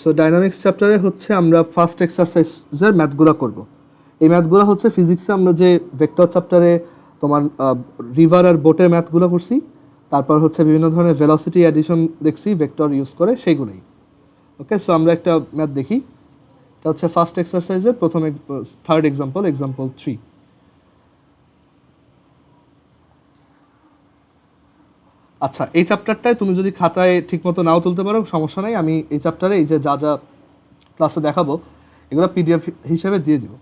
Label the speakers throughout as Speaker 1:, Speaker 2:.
Speaker 1: So dynamics চ্যাপ্টারে হচ্ছে আমরা ফার্স্ট এক্সারসাইজের ম্যাথগুলো করব। এই ম্যাথগুলো হচ্ছে ফিজিক্সে আমরা যে ভেক্টর চ্যাপ্টারে তোমার রিভার আর বোটের ম্যাথগুলো করছি, তারপর হচ্ছে বিভিন্ন ধরনের ভেলোসিটি অ্যাডিশন দেখছি ভেক্টর ইউজ করে, সেইগুলোই। ওকে, সো আমরা একটা ম্যাথ দেখি। এটা হচ্ছে ফার্স্ট এক্সারসাইজের প্রথম থার্ড এক্সাম্পল 3। আচ্ছা, এই চ্যাপ্টারটায় তুমি যদি খাতায় ঠিকমতো নাও তুলতে পারো সমস্যা নাই, আমি এই চ্যাপ্টারে এই যে যা যা ক্লাসে দেখাবো এগুলো পিডিএফ হিসেবে দিয়ে দিব।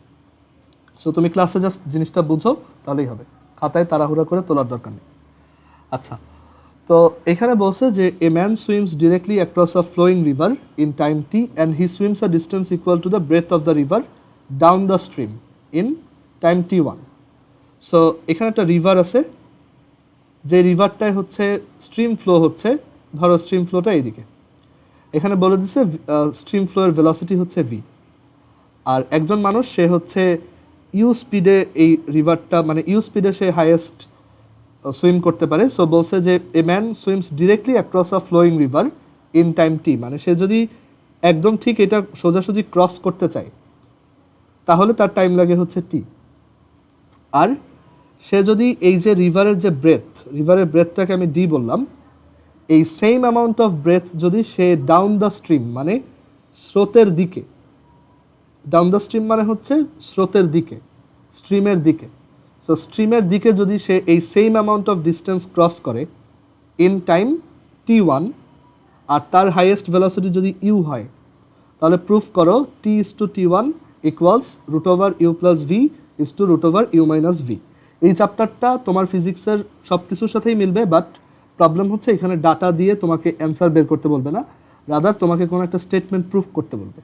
Speaker 1: সো তুমি ক্লাসে জাস্ট জিনিসটা বুঝো তাহলেই হবে, খাতায় তাড়াহুড়া করে তোলার দরকার নেই। আচ্ছা, তো এখানে বলছে যে a man swims directly across a flowing river in time T and he swims a distance equal to the breadth of the river down the stream in time T1। So এখানে একটা রিভার আছে, যে রিভারটায় হচ্ছে stream flow হচ্ছে, ধরো stream ফ্লোটা এইদিকে, এখানে বলে দিচ্ছে স্ট্রিম ফ্লোয়ের ভেলোসিটি হচ্ছে ভি। আর একজন মানুষ সে হচ্ছে ইউ স্পিডে এই রিভারটা, মানে ইউ স্পিডে সে হাইয়েস্ট সুইম করতে পারে। সো বলছে যে a man swims directly across a flowing river in time T, মানে সে যদি একদম ঠিক এটা সোজাসুজি ক্রস করতে চায় তাহলে তার টাইম লাগে হচ্ছে টি। আর সে যদি এই যে রিভারের যে রিভারের ব্রেথটাকে আমি ডি বললাম, এই সেম অ্যামাউন্ট অফ ব্রেথ যদি সে ডাউন দ্য স্ট্রিম মানে স্রোতের দিকে, ডাউন দ্য স্ট্রিম মানে হচ্ছে স্রোতের দিকে, স্ট্রিমের দিকে, সো স্ট্রিমের দিকে যদি সে এই same amount of distance cross করে ইন টাইম T1 আর তার হাইয়েস্ট ভেলোসিটি যদি ইউ হয়, তাহলে প্রুফ করো T/T1 equals root over U plus V is to root over you minus V. এই চ্যাপ্টারটা তোমার ফিজিক্সের সব কিছুর সাথেই মিলবে, বাট প্রবলেম হচ্ছে এখানে ডাটা দিয়ে তোমাকে অ্যান্সার বের করতে বলবে না, রাদার তোমাকে কোনো একটা স্টেটমেন্ট প্রুফ করতে বলবে।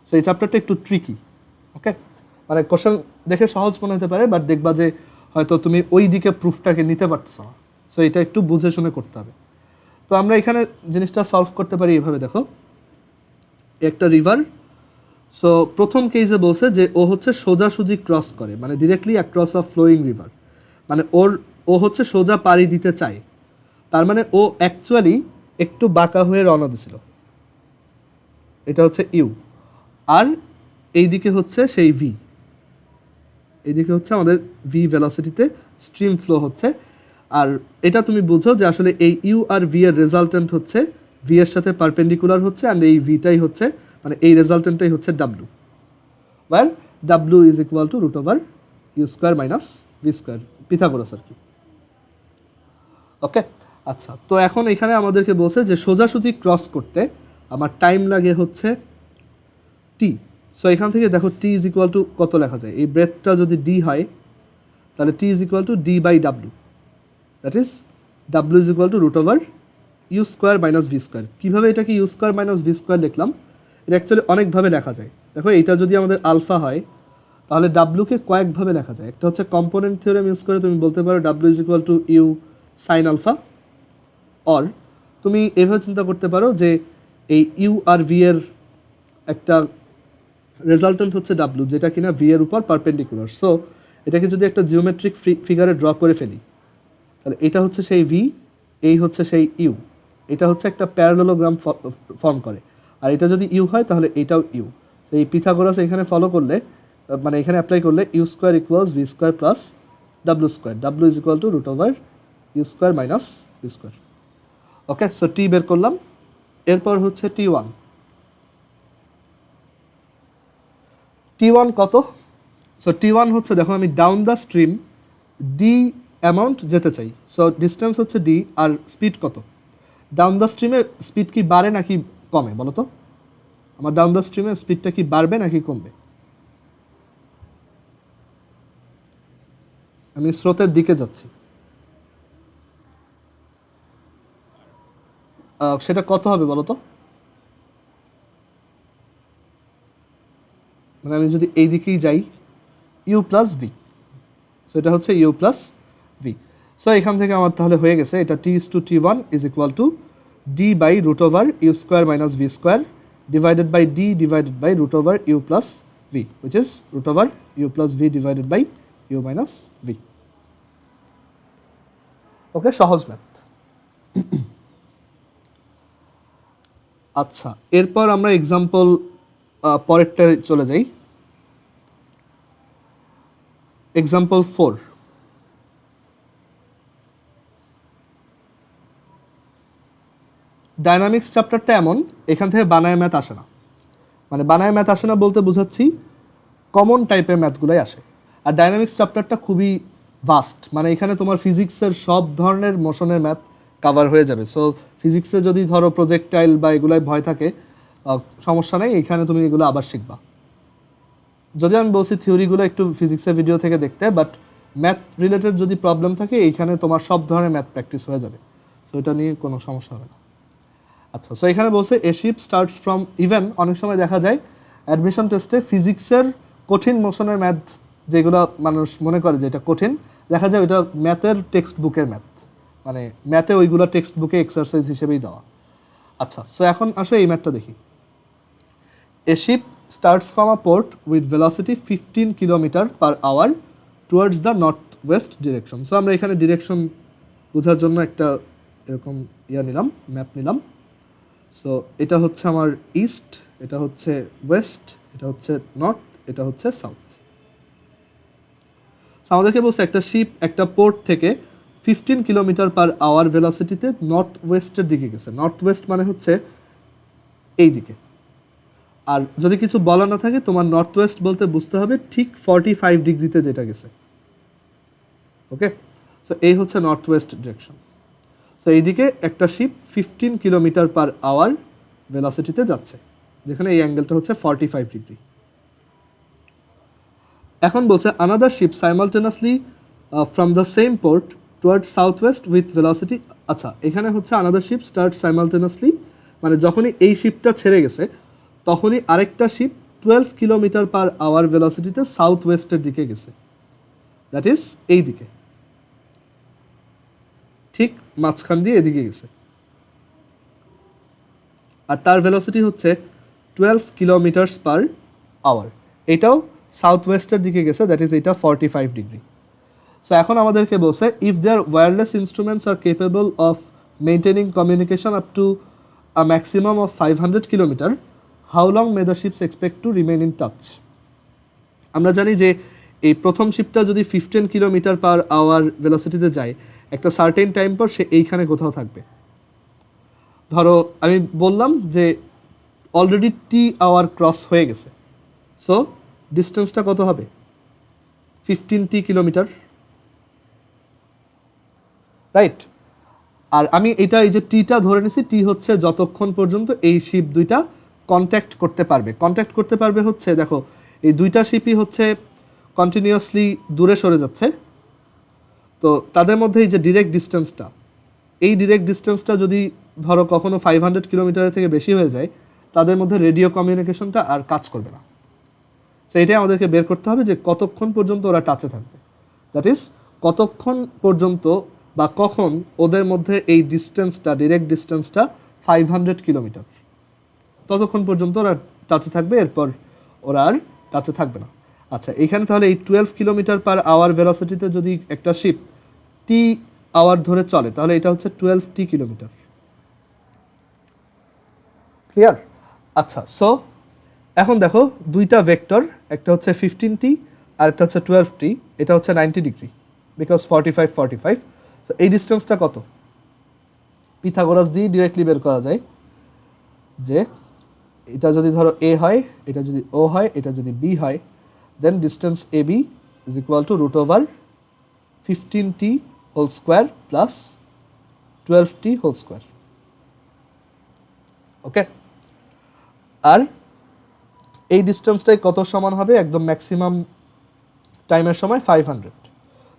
Speaker 1: সো এই চ্যাপ্টারটা একটু ট্রিকি। ওকে, মানে কোশ্চেন দেখে সহজ মনে হতে পারে, বাট দেখবা যে হয়তো তুমি ওই দিকে প্রুফটাকে নিতে পারছো না। সো এটা একটু বুঝে শুনে করতে হবে। তো আমরা এখানে জিনিসটা সলভ করতে পারি এইভাবে, দেখো একটা রিভার। সো প্রথম কেসে বলছে যে ও হচ্ছে সোজাসুজি ক্রস করে, মানে directly across a flowing river, মানে ও হচ্ছে সোজা পাড়ি দিতে চায়, তার মানে ও অ্যাকচুয়ালি একটু বাঁকা হয়ে রওনা দিছিল, এটা হচ্ছে ইউ। আর এইদিকে হচ্ছে সেই ভি, এইদিকে হচ্ছে আমাদের ভি ভেলোসিটিতে স্ট্রিম ফ্লো হচ্ছে। আর এটা তুমি বুঝো যে আসলে এই ইউ আর ভি এর রেজাল্টেন্ট হচ্ছে ভি এর সাথে পারপেন্ডিকুলার হচ্ছে, অ্যান্ড এই ভিটাই হচ্ছে, মানে এই রেজাল্টেন্টটাই হচ্ছে W, where W is equal to root over you square minus V square, Pythagoras আর কি। ওকে, আচ্ছা, তো এখন এখানে আমাদেরকে বলছে যে সোজাসুজি ক্রস করতে আমার টাইম লাগে হচ্ছে টি। সো এখান থেকে দেখো টি ইজ ইকুয়াল টু কত লেখা যায়, এই ব্রেথটা যদি ডি হয় তাহলে T is equal to D by W, that is W is equal to root over you square minus V square. কীভাবে এটাকে U square minus V square লিখলাম, এটা অ্যাকচুয়ালি অনেকভাবে লেখা যায়। দেখো এইটা যদি আমাদের আলফা হয় তাহলে ডাব্লুকে কয়েকভাবে লেখা যায়। একটা হচ্ছে কম্পোনেন্ট থিওরেম ইউজ করে তুমি বলতে পারো W is equal to U sine alpha, or তুমি এভাবে চিন্তা করতে পারো যে এই ইউ আর ভি এর একটা রেজাল্টেন্ট হচ্ছে ডাব্লু, যেটা কিনা ভি এর উপর পারপেন্ডিকুলার। সো এটাকে যদি একটা জিওমেট্রিক ফিগারে ড্র করে ফেলি তাহলে এটা হচ্ছে সেই ভি, এই হচ্ছে সেই ইউ, এটা হচ্ছে একটা প্যারালেলোগ্রাম ফর্ম করে। আর এটা যদি ইউ হয় তাহলে এটাও ইউ। সো এই পিথাগোরাস এখানে ফলো করলে, মানে এখানে অ্যাপ্লাই করলে U square equals V square plus W square, W is equal to root over you square minus V square. Okay, so T বের করলাম। এরপর হচ্ছে T1। T1 কত? সো T1 হচ্ছে, দেখো আমি down the stream D amount যেতে চাই, সো ডিস্টেন্স হচ্ছে ডি, আর স্পিড কত? ডাউন দ্য স্ট্রিমের স্পিড কি বাড়ে নাকি কমে বলো তো? আমার ডাউন দ্য স্ট্রিমের স্পিডটা কি বাড়বে নাকি কমবে? আমি স্রোতের দিকে যাচ্ছি, সেটা কত হবে বলো তো? মানে আমি যদি এই দিকেই যাই, ইউ প্লাস ভি, সো এটা হচ্ছে ইউ প্লাস ভি। সো এখান থেকে আমার তাহলে হয়ে গেছে এটা T/T1 is equal to D by root over you square minus V square divided by D divided by root over U plus V, which is root over U plus V divided by you minus V. Okay, সহজ math. আচ্ছা, এরপর আমরা example পরেরটায় চলে যাই। Example 4। Dynamics চ্যাপ্টারটা এমন, এখান থেকে বানায় ম্যাথ আসে না। মানে বানায় ম্যাথ আসে না বলতে বোঝাচ্ছি কমন টাইপের ম্যাথগুলোই আসে। আর ডায়নামিক্স চ্যাপ্টারটা খুবই ভাস্ট, মানে এখানে তোমার ফিজিক্সের সব ধরনের মোশনের ম্যাথ কাভার হয়ে যাবে। সো ফিজিক্সে যদি ধরো প্রজেক্টাইল বা এগুলোয় ভয় থাকে, সমস্যা নেই, এখানে তুমি এগুলো আবার শিখবা। যদি আমি বলছি থিওরিগুলো একটু ফিজিক্সের ভিডিও থেকে দেখতে, বাট ম্যাথ রিলেটেড যদি প্রবলেম থাকে এইখানে তোমার সব ধরনের ম্যাথ প্র্যাকটিস হয়ে যাবে। সো এটা নিয়ে কোনো সমস্যা হবে না। আচ্ছা, সো এখানে বলছে a ship starts from, even অনেক সময় দেখা যায় অ্যাডমিশন টেস্টে ফিজিক্সের কঠিন মোশনের ম্যাথ যেগুলো মানুষ মনে করে যে এটা কঠিন, দেখা যায় ওইটা ম্যাথের টেক্সট বুকের ম্যাথ, মানে ম্যাথে ওইগুলো টেক্সট বুকে এক্সারসাইজ হিসেবেই দেওয়া। আচ্ছা, সো এখন আসো এই ম্যাথটা দেখি। A ship starts from a port with velocity 15 km/h towards the north West direction. So আমরা এখানে ডিরেকশন বোঝার জন্য একটা এরকম নিলাম, ম্যাপ নিলাম। সো এটা হচ্ছে আমার ইস্ট, এটা হচ্ছে ওয়েস্ট, এটা হচ্ছে নর্থ, এটা হচ্ছে সাউথ। আমাদেরকে বলছে একটা শিপ একটা পোর্ট থেকে 15 km/h ভেলোসিটিতে নর্থ ওয়েস্টের দিকে গেছে। নর্থ ওয়েস্ট মানে হচ্ছে এই দিকে। আর যদি কিছু বলা না থাকে, তোমার নর্থ ওয়েস্ট বলতে বুঝতে হবে ঠিক 45 ডিগ্রিতে যেটা গেছে। ওকে, সো এই হচ্ছে নর্থ ওয়েস্ট ডিরেকশন। সো এইদিকে একটা শিপ 15 km/h ভেলোসিটিতে যাচ্ছে, যেখানে এই অ্যাঙ্গেলটা হচ্ছে 45 ডিগ্রি। এখন বলছে another ship simultaneously from the same port towards south west with velocity. আচ্ছা, এখানে হচ্ছে আনাদার শিপ স্টার্ট সাইমালটেনাসলি, মানে যখনই এই শিপটা ছেড়ে গেছে তখনই আরেকটা শিপ 12 km/h ভেলোসিটিতে সাউথ ওয়েস্টের দিকে গেছে, দ্যাট ইজ এই দিকে, ঠিক মাঝখান দিয়ে এদিকে গেছে। আর তার ভেলোসিটি হচ্ছে 12 km/h। এটাও সাউথ ওয়েস্টের দিকে গেছে, দ্যাট ইজ এটা 45 ডিগ্রি। সো এখন আমাদেরকে বলছে if there wireless instruments are capable of maintaining communication up to a maximum of 500 kilometre, how long may the ships expect to remain in touch. আমরা জানি যে এই প্রথম শিপটা যদি 15 km/h ভেলোসিটিতে যায়, একটা সার্টেন টাইম পর সে এইখানে কোথাও থাকবে। ধরো আমি বললাম যে অলরেডি টি আওয়ার ক্রস হয়ে গেছে, সো ডিস্টেন্সটা কত হবে? 15 কিলোমিটার, রাইট? আর আমি এটা এই যে টিটা ধরে নিছি, টি হচ্ছে যতক্ষণ পর্যন্ত এই শিপ দুইটা কন্ট্যাক্ট করতে পারবে। কন্ট্যাক্ট করতে পারবে হচ্ছে, দেখো এই দুইটা শিপই হচ্ছে কন্টিনিউয়াসলি দূরে সরে যাচ্ছে, তো তাদের মধ্যে এই যে ডিরেক্ট ডিস্টেন্সটা, এই ডিরেক্ট ডিস্টেন্সটা যদি ধরো কখনো 500 কিলোমিটারের থেকে বেশি হয়ে যায়, তাদের মধ্যে রেডিও কমিউনিকেশনটা আর কাজ করবে না। সো এটাই আমাদেরকে বের করতে হবে যে কতক্ষণ পর্যন্ত ওরা টাচে থাকবে, দ্যাট ইজ কতক্ষণ পর্যন্ত বা কখন ওদের মধ্যে এই ডিস্টেন্সটা, ডিরেক্ট ডিস্টেন্সটা 500 কিলোমিটার, ততক্ষণ পর্যন্ত ওরা টাচে থাকবে, এরপর ওরা আর টাচে থাকবে না। আচ্ছা, এখানে তাহলে এই 12 km/h ভেলোসিটিতে যদি একটা শিপ টি আওয়ার ধরে চলে, তাহলে এটা হচ্ছে 12 কিলোমিটার। ক্লিয়ার? আচ্ছা, সো এখন দেখো দুইটা ভেক্টর, একটা হচ্ছে 15t আর একটা হচ্ছে 12t, এটা হচ্ছে 90 ডিগ্রি বিকজ 45। সো এই ডিস্টেন্সটা কত? পিথাগোরাস দিয়ে ডিরেক্টলি বের করা যায় যে এটা যদি ধরো এ হয়, এটা যদি ও হয়, এটা যদি বি হয়, then distance A B is equal to √15t whole square plus 12t whole square. Okay, আর এই ডিস্টেন্সটাই কত সমান হবে? একদম ম্যাক্সিমাম টাইমের সময় 500।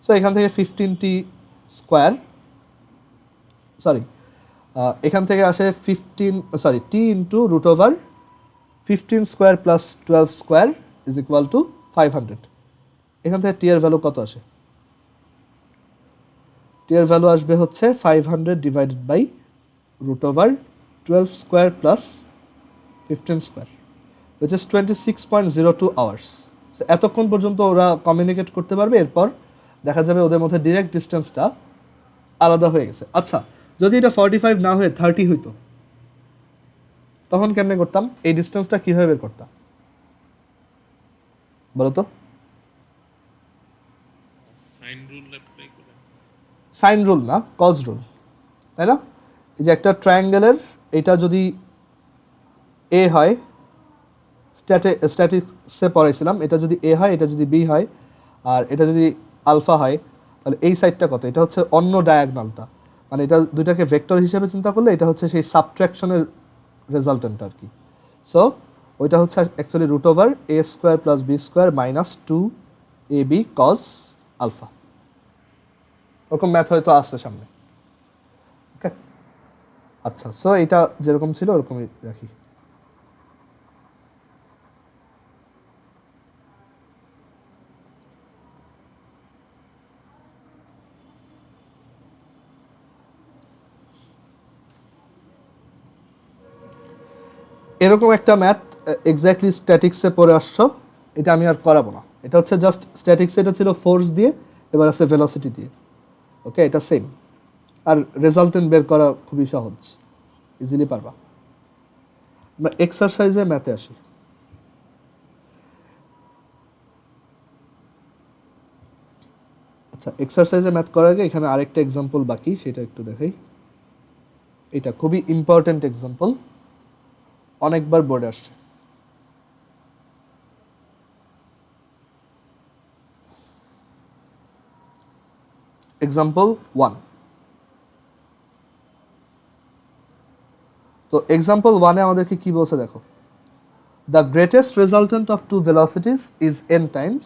Speaker 1: সো এখান থেকে 15t স্কোয়ার, সরি এখান থেকে আসে t into √15 square plus 12 square is equal two 500। এখান থেকে টি এর ভ্যালু কত আসে? টি এর ভ্যালু আসবে হচ্ছে 500 divided by √12 square plus 15 square, which is 26.02 hours. So এতক্ষণ পর্যন্ত ওরা কমিউনিকেট করতে পারবে, এরপর দেখা যাবে ওদের মধ্যে ডিরেক্ট ডিস্টেন্সটা আলাদা হয়ে গেছে। আচ্ছা, যদি এটা 45 না হয়ে 30 হইতো, তখন কেমনে করতাম, এই ডিস্টেন্সটা কীভাবে বের করতাম বলো তো? সাইন রুল না, কজ রুল, তাই না? এই যে একটা ট্রায়াঙ্গেলের এটা যদি এ হয়, স্ট্যাটিক্সে পড়াইছিলাম, এটা যদি এ হয়, এটা যদি বি হয়, আর এটা যদি আলফা হয়, তাহলে এই সাইডটা কত? এটা হচ্ছে অন্য ডায়াগনালটা, মানে এটা দুইটাকে ভেক্টর হিসেবে চিন্তা করলে এটা হচ্ছে সেই সাবট্রাকশনের রেজাল্টেন্ট আর কি। সো ওইটা হচ্ছে actually root over A square plus B square minus 2ab cos alpha. ওরকম ম্যাথ হয়তো আসছে সামনে। ওকে, আচ্ছা, সো এটা যেরকম ছিল ওরকমই রাখি। এরকম একটা ম্যাথ এক্স্যাক্টলি স্ট্যাটিক্সে পড়ে আসছো, এটা আমি আর করাবো না। এটা হচ্ছে জাস্ট স্ট্যাটিক্সে এটা ছিল ফোর্স দিয়ে, এবার আছে ভেলোসিটি দিয়ে। ওকে, এটা সেম, আর রেজাল্টেন্ট বের করা খুবই সহজ, ইজিলি পারবা। আমরা এক্সারসাইজে ম্যাথে আসি। আচ্ছা, এক্সারসাইজে ম্যাথ করার আগে এখানে আরেকটা এক্সাম্পল বাকি, সেটা একটু দেখাই। এটা খুবই ইম্পর্টেন্ট এক্সাম্পল, অনেকবার বোর্ডে আসছে। এক্সাম্পল 1। তো এক্সাম্পল 1-এ আমাদেরকে কি বলছে দেখো, the greatest resultant of two velocities is n times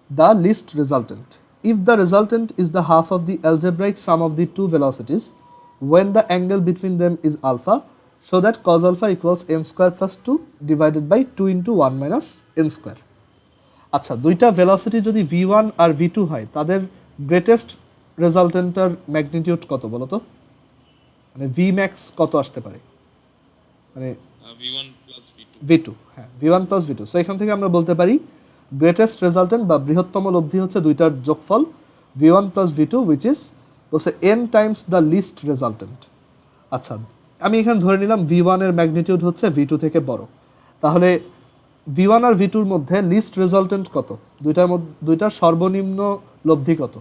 Speaker 1: the least resultant if the resultant is the half of the algebraic sum of the two velocities when the angle between them is alpha, so that cos alpha equals n square plus 2 divided by 2 into 1 minus n square. আচ্ছা, দুইটা velocity যদি v1 আর v2 হয়, তাদের greatest রেজাল্টেন্টের magnitude কত বলো তো? মানে V max কত আসতে পারে? মানে v2, হ্যাঁ, v1 প্লাস v2। সো এখান থেকে আমরা বলতে পারি গ্রেটেস্ট রেজাল্টেন্ট বা বৃহত্তম লব্ধি হচ্ছে দুইটার যোগফল v1 plus v2, which is বলছে n times the least resultant. আচ্ছা, আমি এখানে ধরে নিলাম v1 এর ম্যাগনিটিউড হচ্ছে v2 থেকে বড়, তাহলে v1 আর v2-র মধ্যে লিস্ট রেজাল্টেন্ট কত? দুইটার সর্বনিম্ন লব্ধি কত?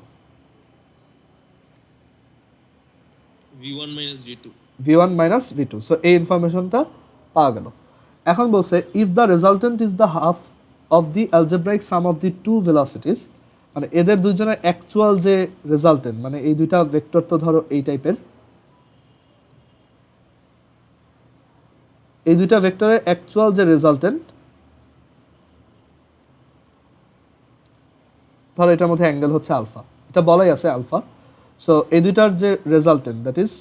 Speaker 1: v1 minus v2। সো এই ইনফরমেশনটা পাওয়া গেল। এখন বলছে if the resultant is the half of the algebraic sum of the two velocities, মানে এদের দুইজনের অ্যাকচুয়াল যে রেজাল্টেন্ট, মানে এই দুইটা ভেক্টর তো ধরো এই টাইপের, এই দুইটা ভেক্টরের অ্যাকচুয়াল যে রেজাল্টেন্ট, ধরো এটার মধ্যে অ্যাঙ্গেল হচ্ছে আলফা, এটা বলাই আছে আলফা। সো এই দুইটার যে resultant, that is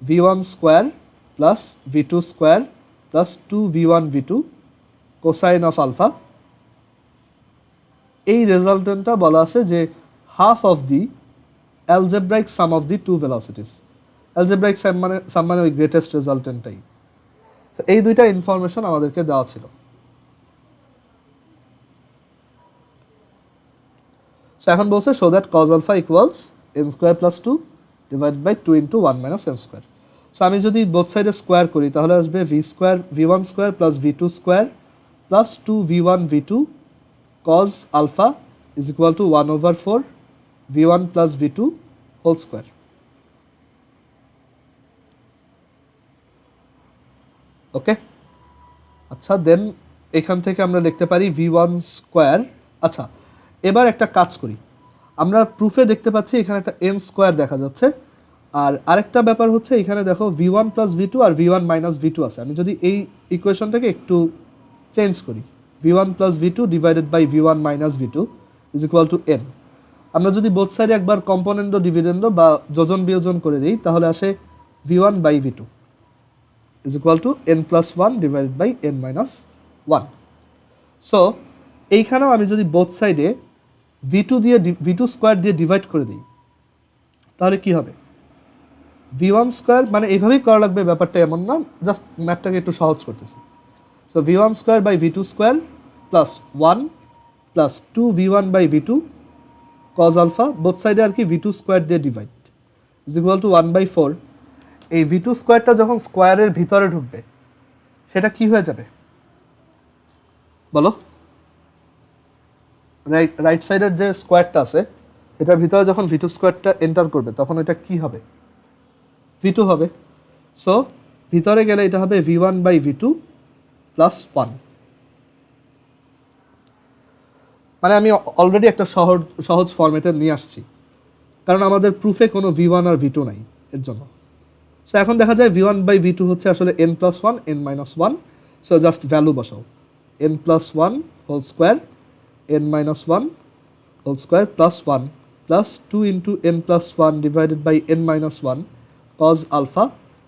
Speaker 1: v1 square plus v2 square plus 2v1 v2 cosine of alpha, এই রেজাল্টেন্টটা বলা আছে যে half of the algebraic sum of the two velocities. Algebraic sum মানে ওই গ্রেটেস্ট রেজাল্টেন্টটাই। তো এই দুইটা ইনফরমেশন আমাদেরকে দেওয়া ছিল। সো এখন বলছে show that cos alpha equals n square plus 2 divided by 2 into 1 minus n square. সো আমি যদি বোথ সাইডে স্কোয়ার করি তাহলে আসবে v1 square plus v2 square plus 2v1 v2 cos alpha is equal to 1 over 4 v1 plus v2 whole square. ওকে, আচ্ছা, দেন এখান থেকে আমরা লিখতে পারি v1 স্কোয়ার। আচ্ছা, এবার একটা কাজ করি, আমরা প্রুফে দেখতে পাচ্ছি এখানে একটা n স্কোয়ার দেখা যাচ্ছে, আর আরেকটা ব্যাপার হচ্ছে এখানে দেখো v1 প্লাস v2 আর v1 মাইনাস v2 আছে। আমি যদি এই ইকুয়েশনটাকে একটু চেঞ্জ করি, v1 plus v2 divided by v1 minus v2 is equal to n, আমরা যদি বোথ সাইডে একবার কম্পোনেন্ট ডিভিডেন্ড বা যোজন বিয়োজন করে দিই তাহলে আসে v1 by v2 is equal to n plus 1 divided by n minus 1। So এইখানেও আমি যদি বোথ সাইডে v2 স্কোয়ার দিয়ে ডিভাইড করে দিই তাহলে কি হবে? v1 স্কোয়ার, মানে এইভাবেই করা লাগবে ব্যাপারটা এমন না, জাস্ট ম্যাথটাকে একটু সহজ করতেছি। So v1 square by v2 square plus 1 plus 2v1 by v2 cos alpha, both side আর কি v2 square দিয়ে divide is equal to 1 by 4। এই v2 স্কোয়ারটা যখন স্কোয়ারের ভিতরে ঢুকবে সেটা কি হয়ে যাবে বলো? রাইট সাইডের যে স্কোয়ারটা আছে এটার ভিতরে যখন ভি টু স্কোয়ারটা এন্টার করবে তখন এটা কি হবে? ভি টু হবে। সো ভিতরে গেলে এটা হবে V one by V two plus one. মানে আমি অলরেডি একটা সহজ ফরম্যাটে নিয়ে আসছি, কারণ আমাদের প্রুফে কোনো ভি ওয়ান আর ভি টু নাই এর জন্য। সো এখন দেখা যায় V one by V two হচ্ছে আসলে N plus one N minus one. So just value বসাও, N plus one whole square N minus one whole square plus one plus two into N plus one divided by N minus one cos alpha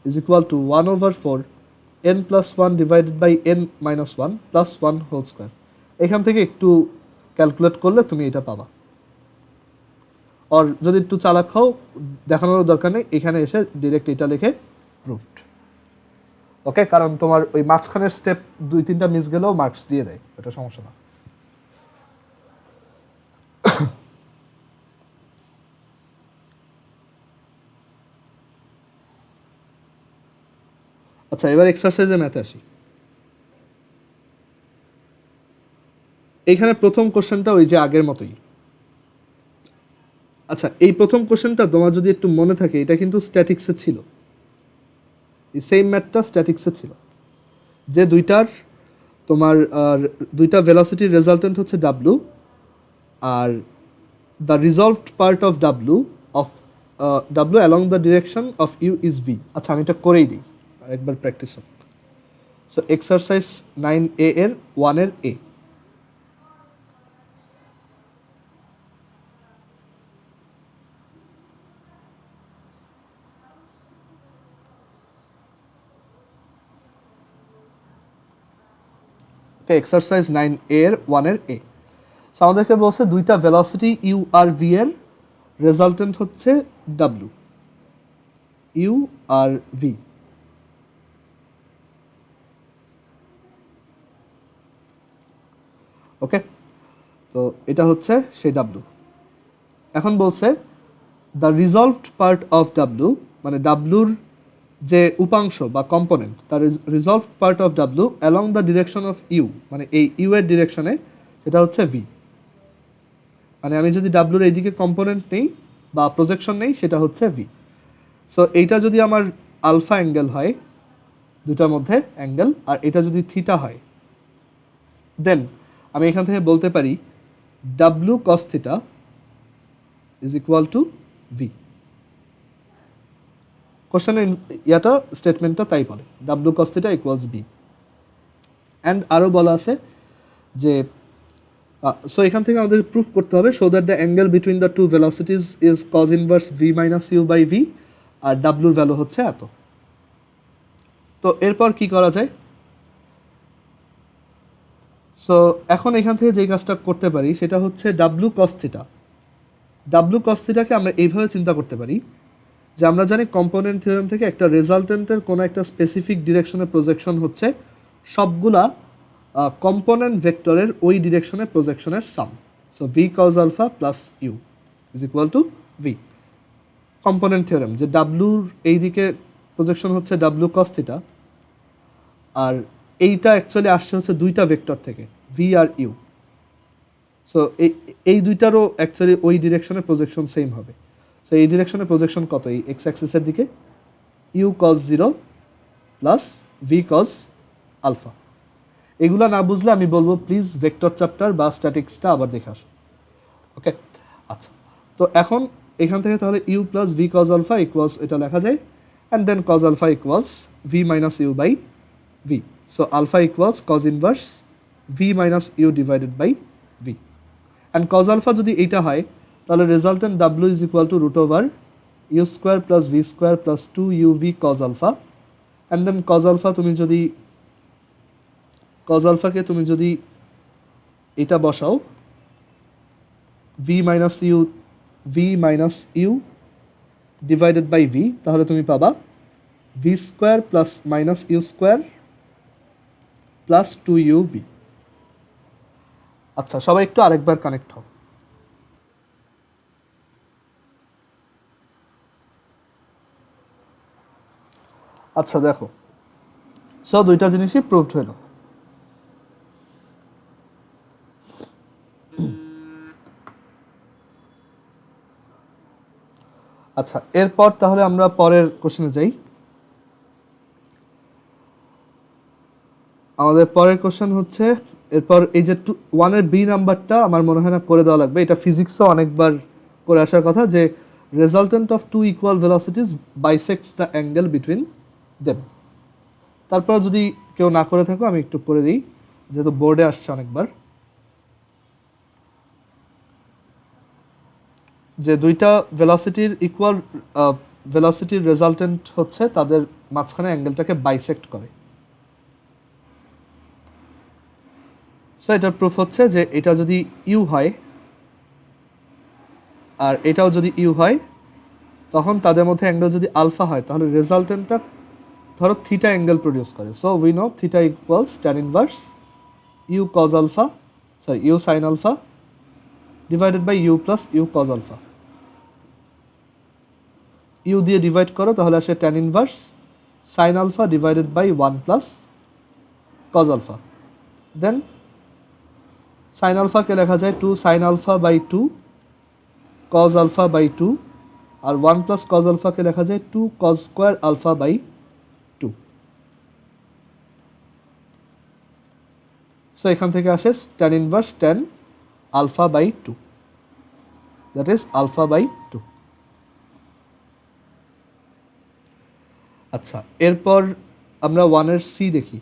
Speaker 1: is equal to one over four N plus one divided by N minus one plus one whole square. এখান থেকে একটু calculate করলে তুমি এটা পাবা। আর যদি একটু চালাক হও, দেখানোর দরকার নেই, এখানে এসে ডিরেক্ট এটা লিখে প্রুফড। ওকে, কারণ তোমার ওই মাঝখানের স্টেপ 2-3টা মিস গেলেও মার্কস দিয়ে দেয়, এটা সমস্যা না। আচ্ছা, এবার এক্সারসাইজে ম্যাথে আসি। এইখানে প্রথম কোশ্চেনটা ওই যে আগের মতোই। আচ্ছা, এই প্রথম কোশ্চেনটা তোমার যদি একটু মনে থাকে, এটা কিন্তু স্ট্যাটিক্সে ছিল, এই সেম ম্যাথটা স্ট্যাটিক্সে ছিল, যে তোমার দুইটা ভেলোসিটির রেজাল্টেন্ট হচ্ছে ডাব্লু, আর the resolved part of W along the direction of U is V. আচ্ছা, আমি এটা করেই দিই আরেকবার প্র্যাকটিস হোক। সো এক্সারসাইজ 9A এর 1 এর এ। এক্সারসাইজ 9A এর 1 এর এ। সো আমাদেরকে বলছে দুইটা ভেলোসিটি ইউ আর ভি এর রেজাল্টেন্ট হচ্ছে ডাব্লু, ইউ আর ভি। ওকে, তো এটা হচ্ছে সেই ডাব্লু। এখন বলছে the resolved part of W, মানে ডাব্লুর যে উপাংশ বা কম্পোনেন্ট, তার resolved part of W along the direction of U, মানে এই ইউ এর ডিরেকশনে, সেটা হচ্ছে ভি। মানে আমি যদি ডাব্লুর এইদিকে কম্পোনেন্ট নেই বা প্রজেকশন নেই, সেটা হচ্ছে ভি। সো এইটা যদি আমার আলফা অ্যাঙ্গেল হয়, দুটার মধ্যে অ্যাঙ্গেল, আর এটা যদি থিটা হয়, দেন আমি এখান থেকে বলতে পারি W cos theta is equal to V. কোশ্চেনের ইয়াটা স্টেটমেন্টটা তাই বলে, W cos theta equals V. And আরও বলা আছে যে সো এখান থেকে আমাদের প্রুফ করতে হবে so that the angle between the two velocities is cos inverse V minus U by V, আর ডাব্লুর ভ্যালু হচ্ছে এত। তো এরপর কি করা যায়? সো এখন এখান থেকে যে কাজটা করতে পারি সেটা হচ্ছে ডাব্লু কস থিটা। ডাব্লু কস থিটাকে আমরা এইভাবে চিন্তা করতে পারি যে আমরা জানি কম্পোনেন্ট থিওরেম থেকে একটা রেজাল্টেন্টের কোনো একটা স্পেসিফিক ডিরেকশনে প্রজেকশন হচ্ছে সবগুলা কম্পোনেন্ট ভেক্টরের ওই ডিরেকশনে প্রজেকশনের sum. So V cos alpha plus U is equal to V. Component theorem যে ডাব্লুর এই দিকে প্রজেকশন হচ্ছে ডাব্লু কস থিটা, আর এইটা অ্যাকচুয়ালি আসছে হচ্ছে দুইটা ভেক্টর থেকে, ভি আর ইউ। সো এই দুইটারও অ্যাকচুয়ালি ওই ডিরেকশনে প্রজেকশন সেম হবে। সো এই ডিরেকশনে প্রজেকশন কত? এই এক্স অ্যাক্সিসের দিকে U cos 0 plus V cos alpha. এগুলো না বুঝলে আমি বলবো প্লিজ ভেক্টর চ্যাপ্টার বা স্ট্যাটিক্সটা আবার দেখে আসো। ওকে, আচ্ছা, তো এখন এখান থেকে তাহলে U plus V cos alpha equals এটা লেখা যায়, and then cos alpha equals V minus U by V. So alpha equals cos inverse V minus U divided by V. And cos alpha যদি এইটা হয়, তাহলে resultant W is equal to root over you square plus V square plus 2uv cos alpha. And then cos alpha cos আলফাকে তুমি যদি এটা বসাও V minus U divided by V, তাহলে তুমি পাবা V square plus minus U square plus 2uv। আচ্ছা, সবাই একটু আরেকবার কানেক্ট হও। আচ্ছা দেখো, সো দুইটা জিনিসই প্রুভড হলো। আচ্ছা, এরপর তাহলে আমরা পরের কোশ্চেনে যাই। আমাদের পরের কোশ্চেন হচ্ছে, এরপর এই যে 1-এর বি নাম্বারটা আমার মনে হয় না করে দেওয়া লাগবে, এটা ফিজিক্সও অনেকবার করে আসার কথা, যে resultant of two equal velocities bisects the angle between them. তারপর যদি কেউ না করে থাকো আমি একটু করে দিই, যেহেতু বোর্ডে আসছে অনেকবার, যে দুইটা ভেলোসিটির ইকুয়াল ভেলোসিটির রেজাল্টেন্ট হচ্ছে তাদের মাঝখানে অ্যাঙ্গেলটাকে বাইসেক্ট করে। সো এটার প্রুফ হচ্ছে যে এটা যদি ইউ হয় আর এটাও যদি ইউ হয়, তখন তাদের মধ্যে অ্যাঙ্গেল যদি আলফা হয় তাহলে রেজাল্টেন্টটা ধরো থিটা অ্যাঙ্গেল প্রডিউস করে। So we know theta equals tan inverse U cos alpha, sorry U sine alpha divided by you plus U cos alpha. U দিয়ে ডিভাইড করো তাহলে আসে tan inverse sine alpha divided by 1 plus cos alpha. Then sine আলফাকে লেখা যায় 2 sine alpha by 2 cos alpha by 2, আর 1 plus cos আলফাকে লেখা যায় 2 cos square alpha by 2। So এখান থেকে আসে tan inverse tan alpha by 2, that is alpha by 2। আচ্ছা, এরপর আমরা 1-এর সি দেখি।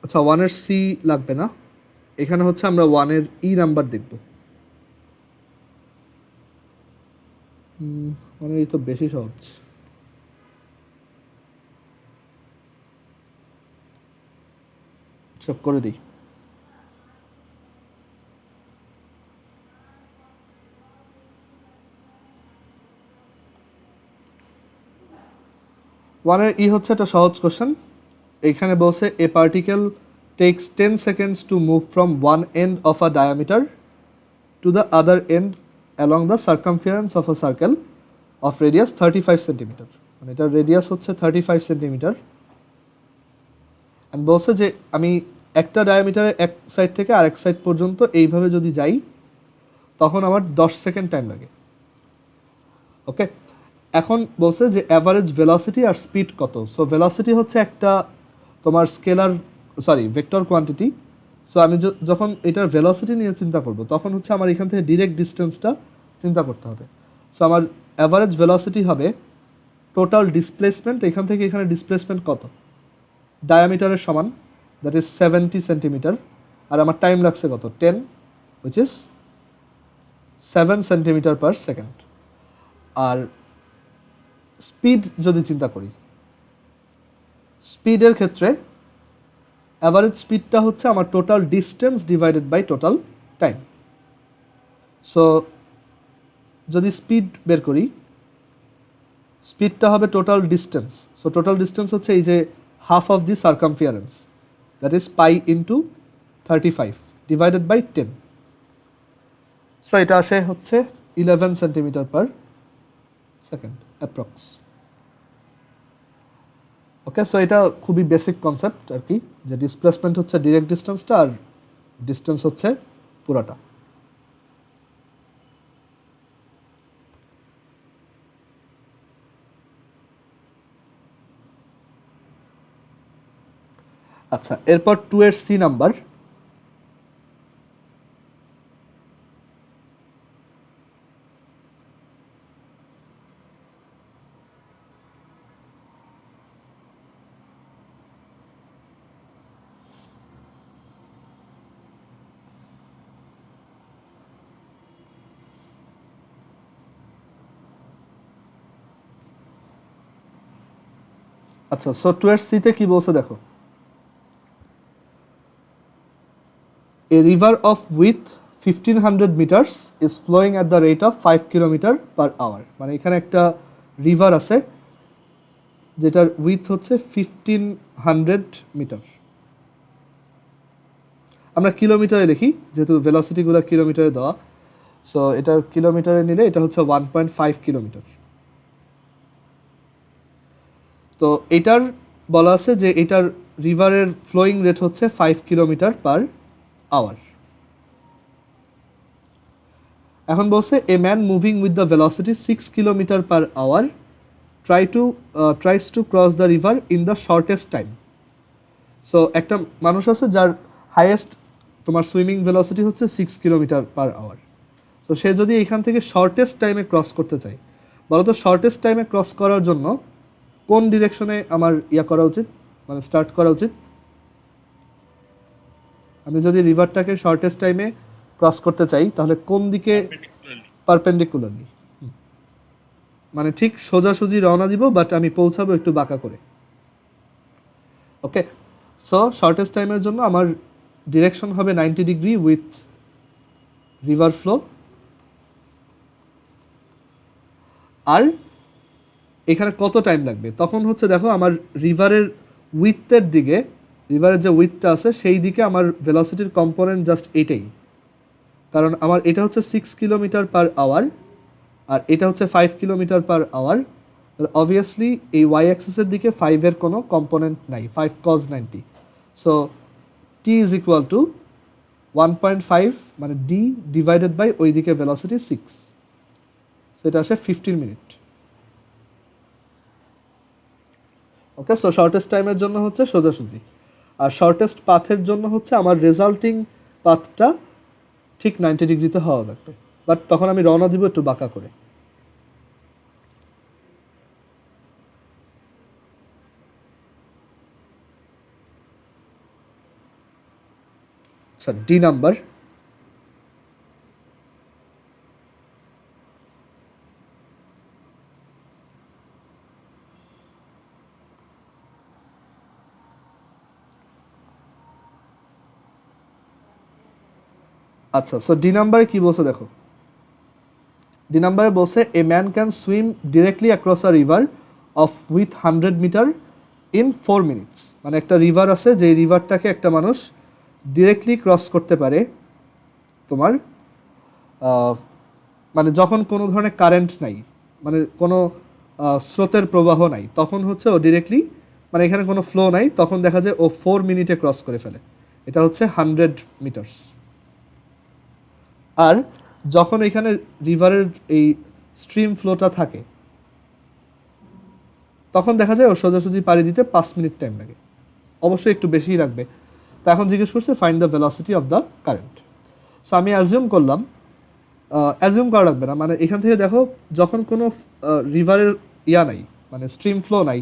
Speaker 1: আচ্ছা, 1-এর সি লাগবে না, এখানে হচ্ছে আমরা 1-এর ই নাম্বার দেখব। 1-এর ই তো বেশি সহজ। সব করে দিই। ওয়ানের ই হচ্ছে একটা সহজ কোশ্চেন। এইখানে বলছে a particle takes 10 seconds to move from one end of a diameter to the other end along the circumference of a circle of radius 35 centimetre. মানে এটার রেডিয়াস হচ্ছে 35 সেন্টিমিটার। অ্যান্ড বলছে যে আমি একটা ডায়ামিটারের এক সাইড থেকে আরেক সাইড পর্যন্ত এইভাবে যদি যাই তখন আমার 10 সেকেন্ড টাইম লাগে। ওকে, এখন বলছে যে অ্যাভারেজ ভেলোসিটি আর স্পিড কত। সো ভেলোসিটি হচ্ছে একটা তোমার স্কেলার ভেক্টর কোয়ান্টিটি। সো আমি যখন এটার ভেলোসিটি নিয়ে চিন্তা করব তখন হচ্ছে আমার এখান থেকে ডিরেক্ট ডিস্টেন্সটা চিন্তা করতে হবে। সো আমার অ্যাভারেজ ভেলোসিটি হবে টোটাল ডিসপ্লেসমেন্ট, এখান থেকে এখানে ডিসপ্লেসমেন্ট কত, ডায়ামিটারের সমান, দ্যাট ইজ 70 সেন্টিমিটার, আর আমার টাইম লাগছে কত 10, which is 7 centimetre per second. আর স্পিড যদি চিন্তা করি, স্পিডের ক্ষেত্রে অ্যাভারেজ স্পিডটা হচ্ছে আমার total distance divided by total time. So যদি স্পিড বের করি, স্পিডটা হবে total distance. So total distance হচ্ছে এই যে half of the circumference, that is pi into 35 divided by 10। So এটা আসে হচ্ছে 11 centimetre per second approx. Okay, so এটা খুবই বেসিক কনসেপ্ট আর কি, যে ডিসপ্লেসমেন্ট হচ্ছে ডিরেক্ট ডিস্টেন্সটা আর ডিস্টেন্স হচ্ছে পুরাটা। আচ্ছা, এরপর 2-এর সি নাম্বার। আচ্ছা, সো 2-এর সিতে কি বলছে দেখো, A river of width 1500 meters is flowing at the rate of 5 kilometer per hour। মানে এখানে একটা রিভার আছে যেটার উইথ হচ্ছে 1500 মিটার। আমরা কিলোমিটারে লিখি যেহেতু ভেলোসিটিগুলো কিলোমিটারে দেওয়া, সো এটার কিলোমিটারে নিলে এটা হচ্ছে 1.5 কিলোমিটার। তো এটার বলা আছে যে এটার রিভারের ফ্লোয়িং রেট হচ্ছে 5 কিলোমিটার পার আওয়ার। এখন বলছে a man moving with the velocity 6 kilometre per hour tries to cross the river in the shortest time. So একটা মানুষ আছে যার হাইয়েস্ট তোমার সুইমিং ভেলোসিটি হচ্ছে 6 কিলোমিটার পার আওয়ার। সো সে যদি এখান থেকে শর্টেস্ট টাইমে ক্রস করতে চায়, বলো তো শর্টেস্ট টাইমে ক্রস করার জন্য কোন ডিরেকশনে আমার করা উচিত, মানে স্টার্ট করা উচিত? আমি যদি রিভারটাকে শর্টেস্ট টাইমে ক্রস করতে চাই তাহলে কোন দিকে? পারপেন্ডিকুলারলি, মানে ঠিক সোজাসুজি রওনা দিব, বাট আমি পৌঁছাবো একটু বাঁকা করে। ওকে, সো শর্টেস্ট টাইমের জন্য আমার ডিরেকশন হবে 90 ডিগ্রি উইথ রিভার ফ্লো। আর এখানে কত টাইম লাগবে তখন হচ্ছে দেখো আমার রিভারের উইথের দিকে, রিভারের যে উইথটা আছে সেই দিকে আমার ভেলোসিটির কম্পোনেন্ট জাস্ট এটাই, কারণ আমার এটা হচ্ছে 6 কিলোমিটার পার আওয়ার আর এটা হচ্ছে 5 কিলোমিটার পার আওয়ার। অবভিয়াসলি এই ওয়াই অ্যাক্সিসের দিকে 5-এর কোনো কম্পোনেন্ট নাই, 5 cos 90। So T is equal two 1.5 মানে ডি ডিভাইডেড বাই ওই দিকে ভেলোসিটি 6, সেটা আসে 15 মিনিট। ওকে, সো শর্টেস্ট টাইমের জন্য হচ্ছে সোজাসুজি, আর শর্টেস্ট পাথের জন্য হচ্ছে আমার রেজাল্টিং পাথটা ঠিক 90 ডিগ্রিতে হওয়া লাগবে, বাট তখন আমি রওনা দিব একটু বাঁকা করে। আচ্ছা, ডি নাম্বার। আচ্ছা, সো ডি নাম্বারে কি বলছে দেখো, ডি নাম্বারে বলছে a man can swim directly across a river of with 100 metre in 4 minutes. মানে একটা রিভার আছে, যে রিভারটাকে একটা মানুষ ডিরেক্টলি ক্রস করতে পারে তোমার মানে যখন কোনো ধরনের কারেন্ট নাই, মানে কোনো স্রোতের প্রবাহ নাই, তখন হচ্ছে ও ডিরেক্টলি, মানে এখানে কোনো ফ্লো নাই, তখন দেখা যায় ও 4 মিনিটে ক্রস করে ফেলে। এটা হচ্ছে 100 মিটার্স। আর যখন এখানে রিভারের এই স্ট্রিম ফ্লোটা থাকে তখন দেখা যায় ও সোজাসুজি পাড়ি দিতে 5 মিনিট টাইম লাগে, অবশ্যই একটু বেশিই রাখবে। তো এখন জিজ্ঞেস করছে find the velocity of the current. So আমি অ্যাজিউম করলাম, অ্যাজিউম করা লাগবে না, মানে এখান থেকে দেখো যখন কোনো রিভারের নাই, মানে স্ট্রিম ফ্লো নাই,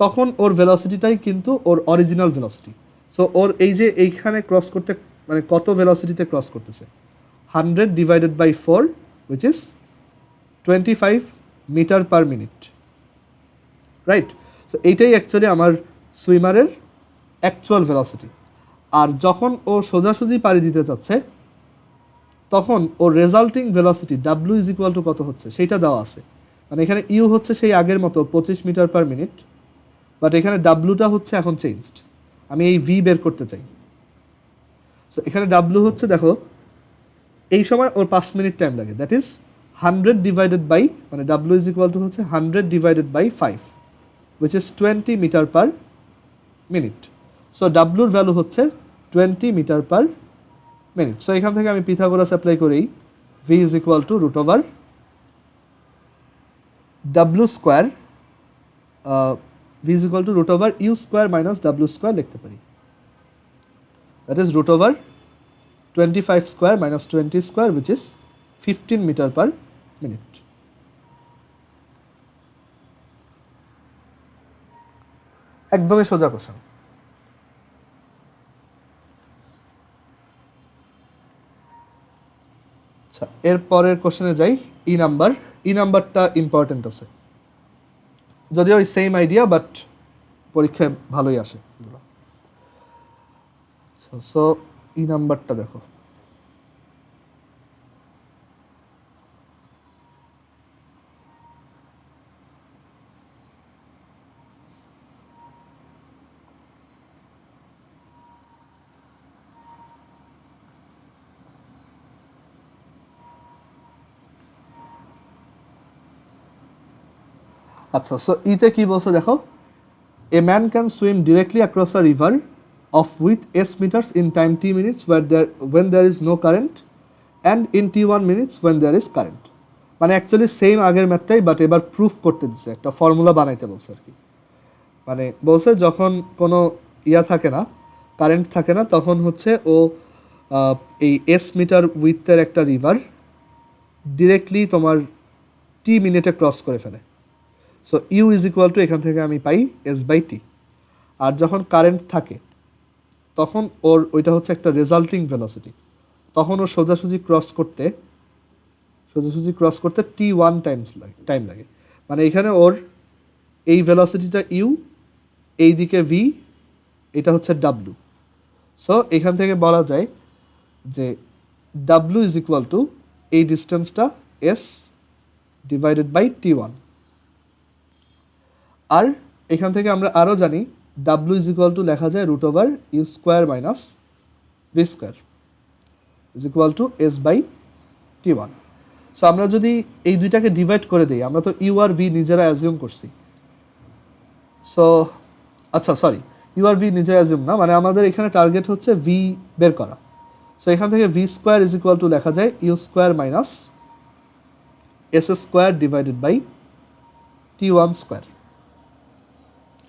Speaker 1: তখন ওর ভেলোসিটিটাই কিন্তু ওর অরিজিনাল ভেলোসিটি। সো ওর এই যে এইখানে ক্রস করতে, মানে কত ভেলোসিটিতে ক্রস করতেছে, 100 divided by 4 which is 25 metre per minute, right? So এইটাই অ্যাকচুয়ালি আমার সুইমারের অ্যাকচুয়াল ভেলোসিটি। আর যখন ও সোজাসুজি পাড়ি দিতে চাচ্ছে তখন ওর resulting velocity W is equal to কত হচ্ছে সেইটা দেওয়া আছে। মানে এখানে ইউ হচ্ছে সেই আগের মতো 25 মিটার পার মিনিট, বাট এখানে ডাব্লুটা হচ্ছে এখন চেঞ্জড, আমি এই ভি বের করতে চাই। সো এখানে ডাব্লু হচ্ছে দেখো এই সময় ওর 5 মিনিট টাইম লাগে, দ্যাট ইজ 100 ডিভাইডেড বাই, মানে ডাব্লু ইজ ইকুয়াল টু হচ্ছে 100 divided by 5 which is 20 metre per minute. So ডাব্লুর ভ্যালু হচ্ছে 20 মিটার পার মিনিট। সো এখান থেকে আমি পিথাগোরাস অ্যাপ্লাই করেই V is equal to root over W square, V is equal to root over you square minus W square লিখতে পারি, that is root over 25 square minus 20 square which is 15 metre per minute. একদমই সোজা question. আচ্ছা, এরপরের কোশ্চেনে যাই। E number, ই নাম্বারটা important আছে, যদিও ওই সেম আইডিয়া বাট পরীক্ষায় ভালোই আসে এগুলো। সো ই নাম্বারটা দেখো, আচ্ছা, সো ইতে কি বলছে দেখো, A man can swim directly across a river of width s meters in time t minutes when there is no current and in t1 minutes when there is current. মানে actually same আগের ম্যাথটাই, but এবার proof করতে দিচ্ছে, একটা formula বানাইতে বলছে আর কি। মানে বলছে যখন কোনো থাকে না, কারেন্ট থাকে না, তখন হচ্ছে ও এই এস মিটার উইথের একটা রিভার ডিরেক্টলি তোমার টি মিনিটে ক্রস করে ফেলে। So U is equal to এখান থেকে আমি পাই এস বাই টি। আর যখন কারেন্ট থাকে তখন ওর ওইটা হচ্ছে একটা রেজাল্টিং ভেলোসিটি, তখন ওর সোজাসুজি ক্রস করতে t1 টাইম লাগে। মানে এখানে ওর এই ভেলোসিটিটা ইউ, এই দিকে ভি, এটা হচ্ছে ডাব্লু। সো এখান থেকে বলা যায় যে ডাব্লু ইজ ইকুয়াল টু এই ডিস্টেন্সটা এস ডিভাইডেড বাই t1। আর এখান থেকে আমরা আরও জানি ডাব্লু ইজ ইকুয়াল টু লেখা যায় root over you square minus V square is equal to S by t1। So আমরা যদি এই দুইটাকে ডিভাইড করে দিই, আমরা তো ইউ আর ভি নিজেরা অ্যাজিউম করছি। সো আচ্ছা সরি, ইউ আর ভি নিজেরা অ্যাজিউম না, মানে আমাদের এখানে টার্গেট হচ্ছে ভি বের করা। সো এখান থেকে V square is equal to লেখা যায় U square minus S square divided by t1 square.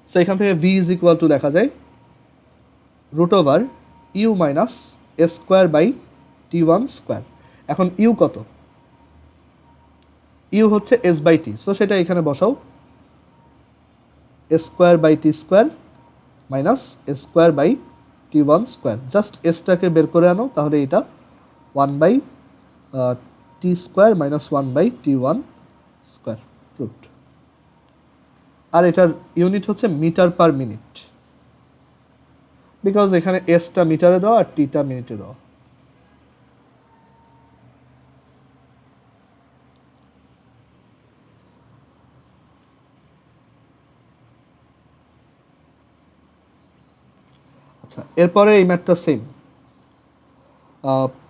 Speaker 1: So এখান থেকে ভি ইজ ইকুয়াল টু লেখা যায় root over you minus S square by t1 square. এখন ইউ কত? ইউ হচ্ছে এস বাই টি, সো সেটা এখানে বসাও, S square by T square minus S square by t1 square. Just এসটাকে বের করে আনো, তাহলে এটা 1 by T square minus 1 by t1 square, proved. আর এটার ইউনিট হচ্ছে মিটার পার মিনিট, বিকজ এখানে এসটা মিটারে দেওয়া আর টিটা মিনিটে দেওয়া। আচ্ছা, এরপরে এই ম্যাথটা সেম,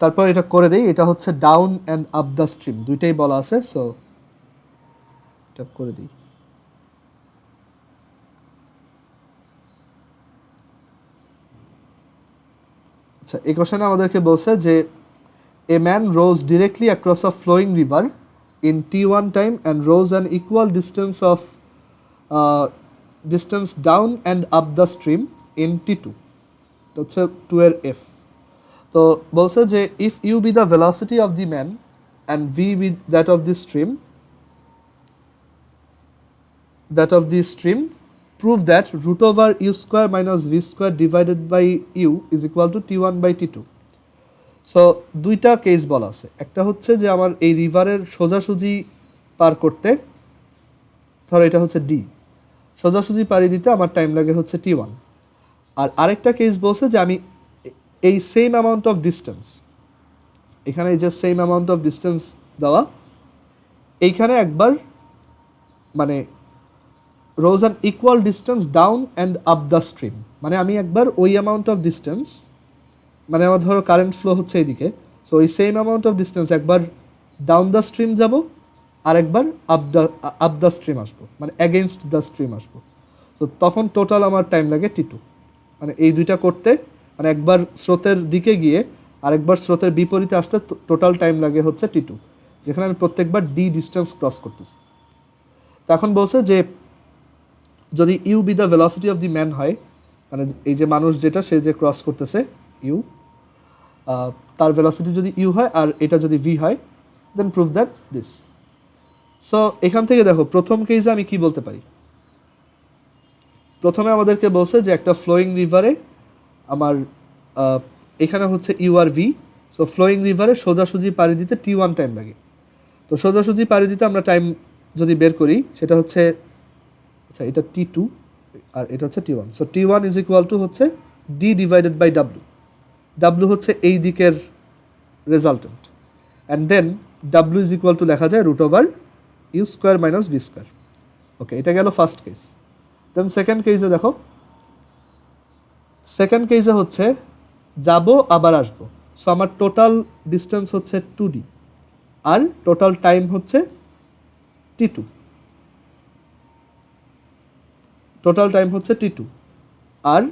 Speaker 1: তারপর এটা করে দেই। এটা হচ্ছে down and up the stream, দুইটাই বলা আছে। সো এটা করে দিই। আচ্ছা, এই কোশ্চেনে আমাদেরকে বলছে যে a man rows directly across a flowing river in t1 time and rows an equal distance down and up the stream in t2, হচ্ছে 2 এর এফ। তো বলছে যে if U be the velocity of the man and V be that of the stream, prove that root over u square minus v square divided by u is equal to t1 by t2. So দুইটা case বলা আছে। একটা হচ্ছে যে আমার এই রিভারের সোজাসুজি পার করতে, ধরো এটা হচ্ছে ডি, সোজাসুজি পাড়ি দিতে আমার টাইম লাগে হচ্ছে t1। আর আরেকটা কেস বলছে যে আমি এই সেম অ্যামাউন্ট অফ ডিস্টেন্স, এখানে এই যে সেম অ্যামাউন্ট অফ ডিস্টেন্স দেওয়া, এইখানে একবার মানে rows an equal distance down and up the stream, মানে আমি একবার ওই অ্যামাউন্ট অফ ডিস্টেন্স, মানে আমার ধরো কারেন্ট ফ্লো হচ্ছে এইদিকে, সো ওই সেম অ্যামাউন্ট অফ ডিস্টেন্স একবার ডাউন দ্য স্ট্রিম যাব, আর একবার আপ দ্য স্ট্রিম আসবো, মানে অ্যাগেনস্ট দ্য স্ট্রিম আসবো। তো তখন টোটাল আমার টাইম লাগে t2। মানে এই দুইটা করতে, মানে একবার স্রোতের দিকে গিয়ে আরেকবার স্রোতের বিপরীতে আসতে টোটাল টাইম লাগে হচ্ছে t2, যেখানে আমি প্রত্যেকবার ডি ডিস্টেন্স ক্রস করতেছি। তো এখন বলছে যে যদি U be the velocity of the man হয়, মানে এই যে মানুষ যেটা, সে যে ক্রস করতেছে ইউ, তার ভেলোসিটি যদি ইউ হয় আর এটা যদি ভি হয়, দেন প্রুভ দ্যাট দিস। সো এখান থেকে দেখো প্রথম কেসে আমি কি বলতে পারি। প্রথমে আমাদেরকে বলছে যে একটা ফ্লোয়িং রিভারে আমার এখানে হচ্ছে ইউ আর ভি, সো ফ্লোয়িং রিভারে সোজাসুজি পাড়ি দিতে t1 টাইম লাগে। তো সোজাসুজি পাড়ি দিতে আমরা টাইম যদি বের করি, সেটা হচ্ছে, আচ্ছা এটা t2 আর এটা হচ্ছে t1। So t1 is equal to হচ্ছে ডি ডিভাইডেড বাই ডাব্লু। ডাব্লু হচ্ছে এই দিকের রেজাল্টেন্ট, অ্যান্ড দেন ডাব্লু ইজ ইকুয়াল টু লেখা যায় root over you square minus V square. Okay, এটা গেল ফার্স্ট কেস। দেন সেকেন্ড কেসে দেখো, সেকেন্ড কেসে হচ্ছে যাব আবার আসবো। সো আমার টোটাল ডিস্টেন্স হচ্ছে 2d আর টোটাল টাইম হচ্ছে t2। টোটাল টাইম হচ্ছে T2 আর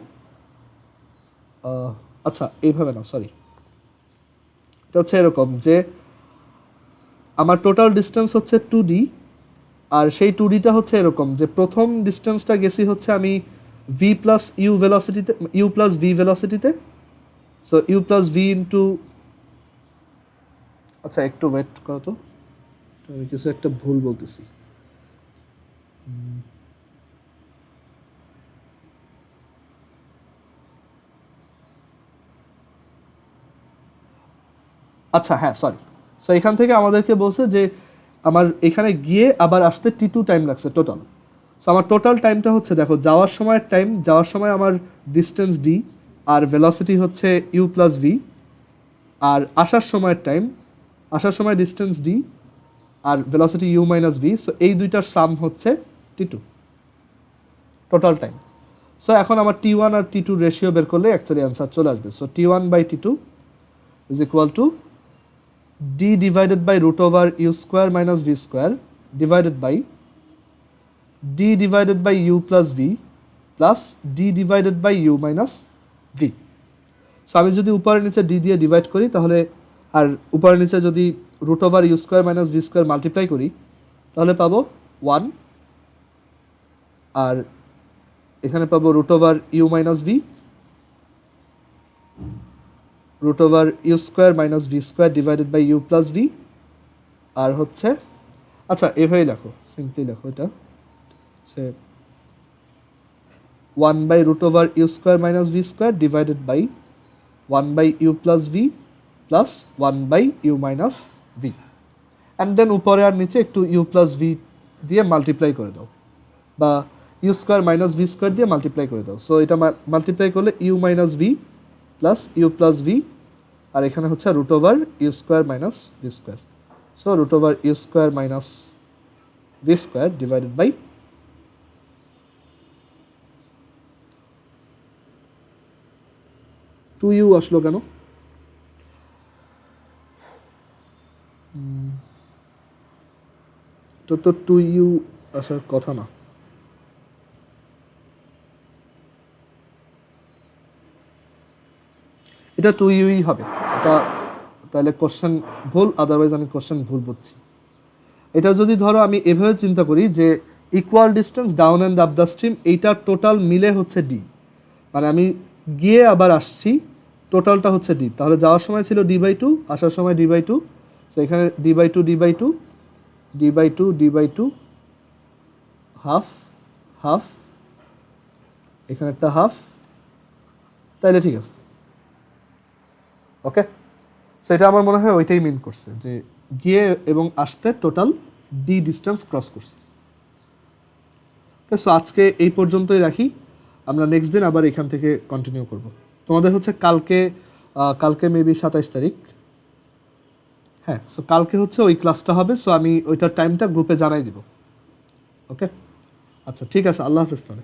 Speaker 1: আচ্ছা এইভাবে না, সরি, এটা হচ্ছে এরকম যে আমার টোটাল ডিস্টেন্স হচ্ছে 2D, আর সেই 2Dটা হচ্ছে এরকম যে প্রথম ডিস্টেন্সটা গেছি হচ্ছে আমি v প্লাস ইউ ভেলোসিটিতে, ইউ প্লাস ভি ভেলোসিটিতে, so u plus v into, আচ্ছা একটু ওয়েট করো তো, আমি কিছু একটা ভুল বলতেছি। আচ্ছা হ্যাঁ সরি, সো এখান থেকে আমাদেরকে বলছে যে আমার এখানে গিয়ে আবার আসতে T2 টাইম লাগছে টোটাল। সো আমার টোটাল টাইমটা হচ্ছে, দেখো যাওয়ার সময়ের টাইম, যাওয়ার সময় আমার ডিস্টেন্স d আর ভেলোসিটি হচ্ছে ইউ প্লাস ভি, আর আসার সময়ের টাইম, আসার সময় ডিস্টেন্স d আর velocity U minus V, so এই দুইটার সাম হচ্ছে T2 টোটাল টাইম। সো এখন আমার T1 আর T2 রেশিও বের করলে অ্যাকচুয়ালি অ্যান্সার চলে আসবে। So T1 by T2 is equal to d divided by root over u square minus v square divided by d divided by u plus v plus d divided by u minus v. So আমি যদি উপরের নিচে d দিয়ে divide করি তাহলে, আর উপরের নিচে যদি root over you square minus V square multiply করি তাহলে পাবো 1, আর এখানে পাবো root over you minus v, root over you square minus V square divided by you plus V, আর হচ্ছে, আচ্ছা এভাবেই লেখো, সিম্পলি লেখো, এটা হচ্ছে 1 by root over you square minus V square divided by 1 by you plus v plus 1 by you minus v, and then উপরে আর নিচে একটু ইউ প্লাস ভি দিয়ে মাল্টিপ্লাই করে দাও, বা u square minus V square দিয়ে মাল্টিপ্লাই করে দাও। সো এটা মাল্টিপ্লাই করলে u minus v plus u plus V, আর এখানে হচ্ছে root over you square minus V square, so root over you square minus V square divided by 2u আসলো কেন? তো 2u আসার কথা না। এটা 2uই হবে, এটা তাহলে কোশ্চেন ভুল, আদারওয়াইজ আমি কোশ্চেন ভুল বুঝছি। এটা যদি ধরো আমি এভাবে চিন্তা করি যে equal distance down and up the stream, এইটার টোটাল মিলে হচ্ছে ডি, মানে আমি গিয়ে আবার আসছি, টোটালটা হচ্ছে ডি, তাহলে যাওয়ার সময় ছিল d/2, আসার সময় d/2, তো এখানে d/2 d/2 d/2 d/2 half half, এখানে একটা হাফ, তাইলে ঠিক আছে। ওকে, সো এটা আমার মনে হয় ওইটাই মিন করছে যে গিয়ে এবং আসতে টোটাল ডি ডিস্টেন্স ক্রস করছে। সো আজকে এই পর্যন্তই রাখি, আমরা নেক্সট দিন আবার এখান থেকে কন্টিনিউ করব। তোমাদের হচ্ছে কালকে মেবি 27 তারিখ, হ্যাঁ, সো কালকে হচ্ছে ওই ক্লাসটা হবে, সো আমি ওইটার টাইমটা গ্রুপে জানাই দিব। ওকে, আচ্ছা ঠিক আছে, আল্লাহ হাফেজ তাহলে।